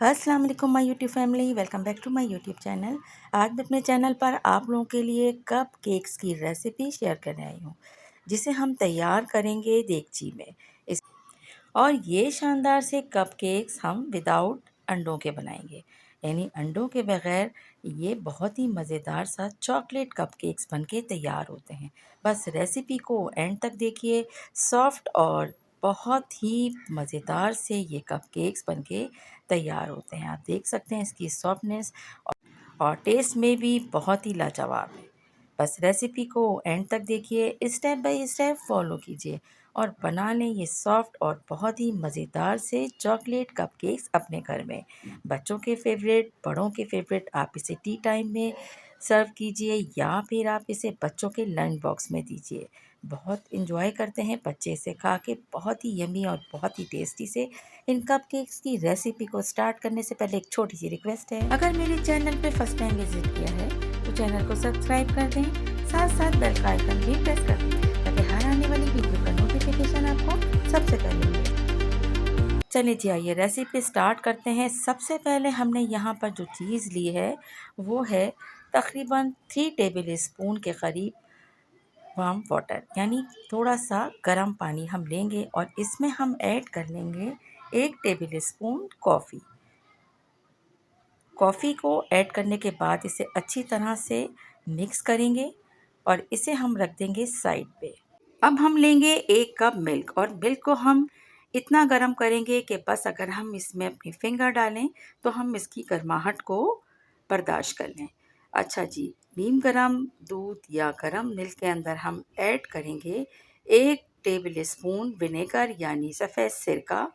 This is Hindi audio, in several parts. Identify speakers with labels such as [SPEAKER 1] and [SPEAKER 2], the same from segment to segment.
[SPEAKER 1] अस्सलाम वालेकुम my YouTube family, welcome back to my YouTube channel. आज मैं अपने चैनल पर आप लोगों के लिए कप केक्स की रेसिपी शेयर करने आई हूँ, जिसे हम तैयार करेंगे देगची में। इस और ये शानदार से कप केक्स हम विदाउट अंडों के बनाएंगे, यानी अंडों के बगैर। ये बहुत ही मज़ेदार सा चॉकलेट कप केक्स बन के तैयार होते हैं। बस रेसिपी को एंड तक देखिए। सॉफ्ट और बहुत ही मज़ेदार से ये कप केक्स बन के तैयार होते हैं। आप देख सकते हैं इसकी सॉफ्टनेस और टेस्ट में भी बहुत ही लाजवाब है। बस रेसिपी को एंड तक देखिए, स्टेप बाय स्टेप फॉलो कीजिए और बना लें ये सॉफ्ट और बहुत ही मज़ेदार से चॉकलेट कपकेक्स अपने घर में। बच्चों के फेवरेट, बड़ों के फेवरेट। आप इसे टी टाइम में सर्व कीजिए या फिर आप इसे बच्चों के लंच बॉक्स में दीजिए। बहुत इंजॉय करते हैं बच्चे इसे खा के। बहुत ही यमी और बहुत ही टेस्टी से इन कपकेक्स की रेसिपी को स्टार्ट करने से पहले एक छोटी सी रिक्वेस्ट है, अगर मेरे चैनल पे फर्स्ट टाइम विजिट किया है तो चैनल को सब्सक्राइब कर दें, साथ साथ बेल का आइकन भी प्रेस कर दें ताकि हर आने वाली वीडियो का नोटिफिकेशन आपको सबसे पहले मिले। चलिए जी, आइए रेसिपी स्टार्ट करते हैं। सबसे पहले हमने यहाँ पर जो चीज़ ली है वो है तकरीबन 3 टेबल स्पून के करीब वार्म वाटर, यानी थोड़ा सा गर्म पानी हम लेंगे और इसमें हम ऐड कर लेंगे 1 टेबल स्पून कॉफ़ी। कॉफ़ी को ऐड करने के बाद इसे अच्छी तरह से मिक्स करेंगे और इसे हम रख देंगे साइड पे। अब हम लेंगे 1 कप मिल्क और मिल्क को हम इतना गर्म करेंगे कि बस अगर हम इसमें अपनी फिंगर डालें तो हम इसकी गर्माहट को बर्दाश्त कर लें। अच्छा जी, नीम गरम दूध या गरम मिल्क के अंदर हम ऐड करेंगे 1 टेबल स्पून विनेगर यानी सफ़ेद सिरका।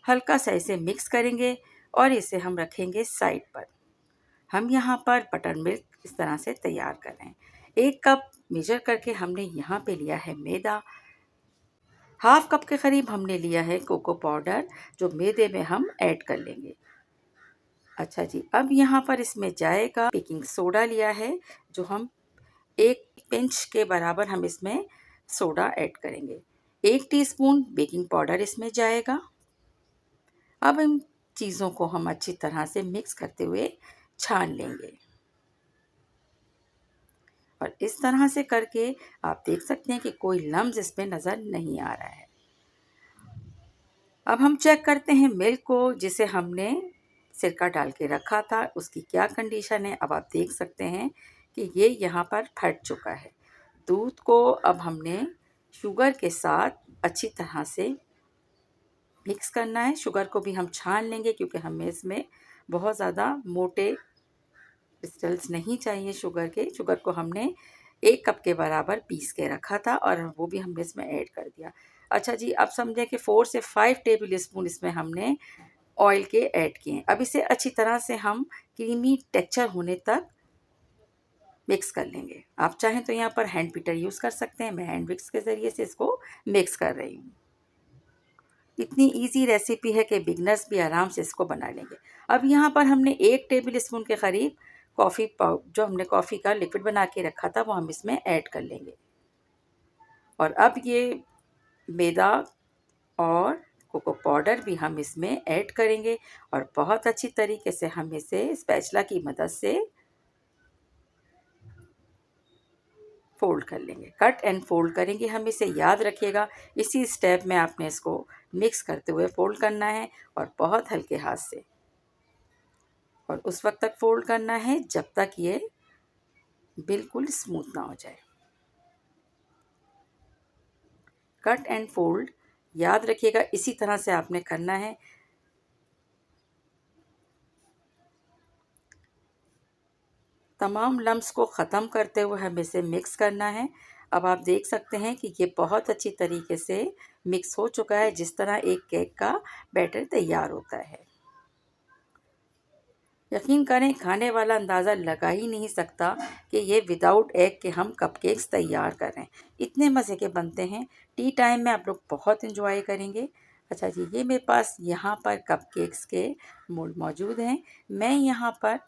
[SPEAKER 1] हल्का सा इसे मिक्स करेंगे और इसे हम रखेंगे साइड पर। हम यहाँ पर बटर मिल्क इस तरह से तैयार कर रहे हैं। 1 कप मेजर करके हमने यहाँ पे लिया है मैदा। हाफ कप के करीब हमने लिया है कोको पाउडर, जो मैदे में हम ऐड कर लेंगे। अच्छा जी, अब यहाँ पर इसमें जाएगा बेकिंग सोडा लिया है, जो हम 1 पिंच के बराबर हम इसमें सोडा ऐड करेंगे। 1 टीस्पून बेकिंग पाउडर इसमें जाएगा। अब इन चीज़ों को हम अच्छी तरह से मिक्स करते हुए छान लेंगे और इस तरह से करके आप देख सकते हैं कि कोई लम्स इसमें नज़र नहीं आ रहा है। अब हम चेक करते हैं मिल्क को, जिसे हमने सिरका डाल के रखा था, उसकी क्या कंडीशन है। अब आप देख सकते हैं कि ये यहाँ पर फट चुका है। दूध को अब हमने शुगर के साथ अच्छी तरह से मिक्स करना है। शुगर को भी हम छान लेंगे क्योंकि हमें इसमें बहुत ज़्यादा मोटे क्रिस्टल्स नहीं चाहिए शुगर को हमने 1 कप के बराबर पीस के रखा था और वो भी हमने इसमें ऐड कर दिया। अच्छा जी, अब समझें कि 4 से 5 टेबल स्पून इसमें हमने ऑयल के ऐड किए हैं। अब इसे अच्छी तरह से हम क्रीमी टेक्सचर होने तक मिक्स कर लेंगे। आप चाहें तो यहाँ पर हैंड बीटर यूज़ कर सकते हैं। मैं हैंड विक्स के ज़रिए से इसको मिक्स कर रही हूँ। इतनी इजी रेसिपी है कि बिगनर्स भी आराम से इसको बना लेंगे। अब यहाँ पर हमने 1 टेबल स्पून के करीब जो हमने कॉफ़ी का लिक्विड बना के रखा था वो हम इसमें ऐड कर लेंगे और अब ये मैदा और कोको पाउडर भी हम इसमें ऐड करेंगे और बहुत अच्छी तरीके से हम इसे स्पैचुला की मदद से फोल्ड कर लेंगे। कट एंड फोल्ड करेंगे हम इसे, याद रखिएगा इसी स्टेप में आपने इसको मिक्स करते हुए फोल्ड करना है और बहुत हल्के हाथ से, और उस वक्त तक फोल्ड करना है जब तक ये बिल्कुल स्मूथ ना हो जाए। कट एंड फोल्ड याद रखिएगा इसी तरह से आपने करना है। तमाम लम्स को ख़त्म करते हुए हमें इसे मिक्स करना है। अब आप देख सकते हैं कि ये बहुत अच्छी तरीके से मिक्स हो चुका है, जिस तरह एक केक का बैटर तैयार होता है। यकीन करें, खाने वाला अंदाज़ा लगा ही नहीं सकता कि ये विदाउट एग के हम कपकेक्स तैयार कर रहे हैं। इतने मज़े के बनते हैं। टी टाइम में आप लोग बहुत इन्जॉय करेंगे। अच्छा जी, ये मेरे पास यहाँ पर कपकेक्स के मोल्ड मौजूद हैं। मैं यहाँ पर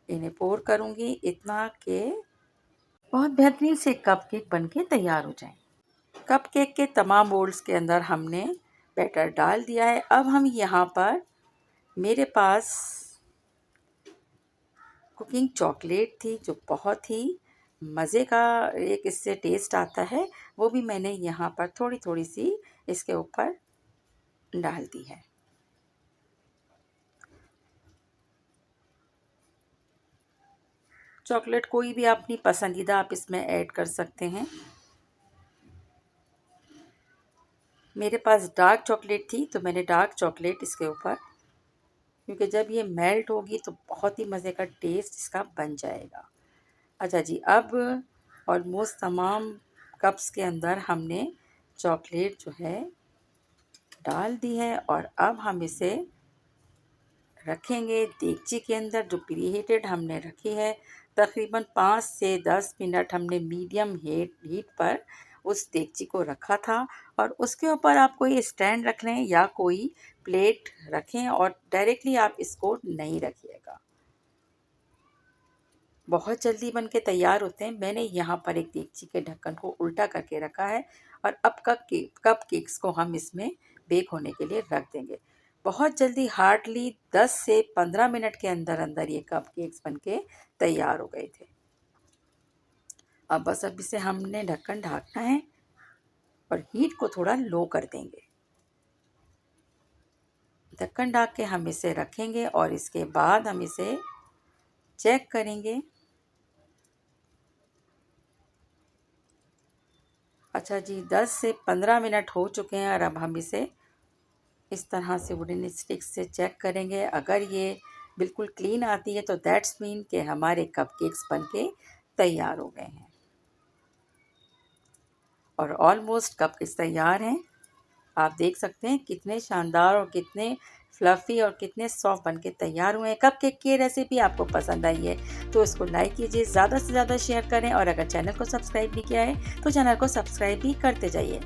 [SPEAKER 1] इन्हें पोर करूँगी इतना कि बहुत बेहतरीन से कपकेक बनके तैयार हो जाएं। कपकेक के तमाम मोल्ड्स के अंदर हमने बैटर डाल दिया है। अब हम यहाँ पर मेरे पास कुकिंग चॉकलेट थी जो बहुत ही मज़े का एक इससे टेस्ट आता है, वो भी मैंने यहाँ पर थोड़ी थोड़ी सी इसके ऊपर डाल दी है। चॉकलेट कोई भी अपनी पसंदीदा आप इसमें ऐड कर सकते हैं। मेरे पास डार्क चॉकलेट थी तो मैंने डार्क चॉकलेट इसके ऊपर, क्योंकि जब ये मेल्ट होगी तो बहुत ही मज़े का टेस्ट इसका बन जाएगा। अच्छा जी, अब ऑलमोस्ट तमाम कप्स के अंदर हमने चॉकलेट जो है डाल दी है और अब हम इसे रखेंगे देगची के अंदर जो प्रीहीटेड हमने रखी है। तकरीबन 5 से 10 मिनट हमने मीडियम हीट पर उस देगची को रखा था और उसके ऊपर आप कोई स्टैंड रख लें या कोई प्लेट रखें और डायरेक्टली आप इसको नहीं रखिएगा, बहुत जल्दी बन के तैयार होते हैं। मैंने यहाँ पर एक देगची के ढक्कन को उल्टा करके रखा है और अब कप केक्स को हम इसमें बेक होने के लिए रख देंगे। बहुत जल्दी हार्डली 10 से 15 मिनट के अंदर अंदर ये कप केक्स बन के तैयार हो गए थे। अब बस अब इसे हमने ढक्कन ढकना है और हीट को थोड़ा लो कर देंगे। ढक्कन ढक के हम इसे रखेंगे और इसके बाद हम इसे चेक करेंगे। अच्छा जी, 10 से 15 मिनट हो चुके हैं और अब हम इसे इस तरह से वुडन स्टिक से चेक करेंगे। अगर ये बिल्कुल क्लीन आती है तो दैट्स मीन कि हमारे कपकेक्स बनके तैयार हो गए हैं और ऑलमोस्ट कपकेक्स तैयार हैं। आप देख सकते हैं कितने शानदार और कितने फ्लफ़ी और कितने सॉफ्ट बनके तैयार हुए हैं। कपकेक की रेसिपी आपको पसंद आई है तो इसको लाइक कीजिए, ज़्यादा से ज़्यादा शेयर करें और अगर चैनल को सब्सक्राइब नहीं किया है तो चैनल को सब्सक्राइब भी करते जाइए।